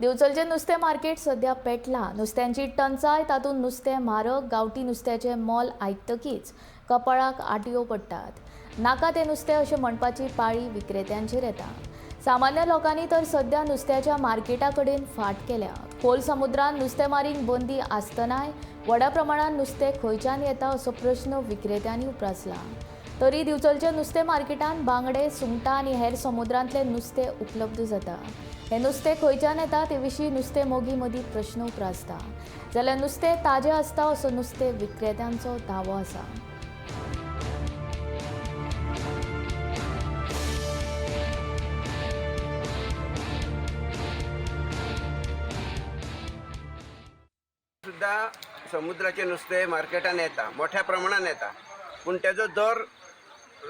दिवचलचे नुस्तें मार्केट सध्या पेटला। नुस्त्यांची टंचाय, तातूंत नुस्तें म्हारग, गांवठी नुस्त्याचें मोल आयकतकीच कपाळाक आटयो पडटात। नाका तें नुस्तें अशें म्हणपाची पाळी विक्रेत्यांचेर येता। सामान्य लोकांनी तर सध्या नुस्त्याच्या मार्केटा कडेन फाट केल्या। खोल समुद्रांत नुस्तेंमारीक बंदी आसतनाय व्हड्या प्रमाणात नुस्तें खंयच्यान येता असो प्रस्न विक्रेत्यांनी उप्रासला। तरी दिवचलच्या नुस्तें मार्केटांत बांगडे, सुंगटां आनी हेर समुद्रांतलें नुस्तें उपलब्ध जाता। हें नुस्तें खंयच्यान येता ते विशीं नुस्तें मोगी मदीं प्रस्न उप्रासता। जाल्यार नुस्तें ताजें आसता असो नुस्तें विक्रेत्यांचो दावो आसा। सुद्धा समुद्राचे नुस्तें मार्केटान येता, मोठ्या प्रमाणात येता, पूण तेजो दर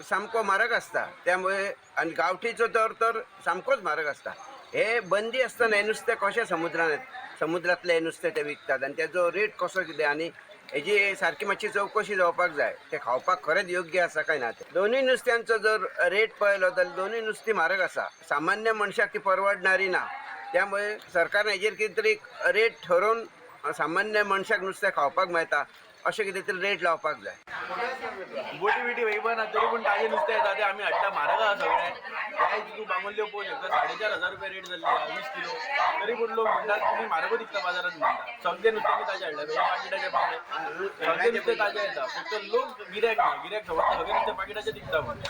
सामको म्हारग आसता। त्यामुळे आनी गांवठीचो दर तर सामकोच म्हारग आसता। हे बंदी आसतना हे नुस्तें कशें समुद्रांतले नुस्तें ते विकतात आनी तेजो रेट कसो कितें आनी हेजी सारकी मातशी चवकशी जावपाक जाय। ते खावपाक खरेंच योग्य आसा काय ना ते। दोनूय नुस्त्यांचो जर रेट पळयलो जाल्यार दोनूय नुस्तीं म्हारग आसा। सामान्य मनशाक ती परवडणारी ना। त्यामुळे सरकारान हेजेर कितें तरी रेट ठरोवन सामान्य मनशाक नुस्तें खावपाक मेळटा अशें कितें तरी रेट लावपाक जाय। बोटी बिटी वयपा ना तरी पूण ताजे नुस्तें येता तें आमी हाडटा। म्हारग आहा सगळें। प्रायस तूं बांगुल्ल्यो पळोवंक शकता, 4,500 रुपया रेट जाल्ली आहा 20 किलो। तरी पूण लोक म्हणटात तुमी म्हारगूच विकता बाजारांत म्हणटा। सगळे नुस्तें ताजें हाडटा, हे पाकिटाचे बांगडे सगळे नुस्तें ताजें येता। फक्त लोक गिऱ्याक ना, गिऱ्याक समजता सगळे नुस्तें पाकिटाचें विकता म्हणून।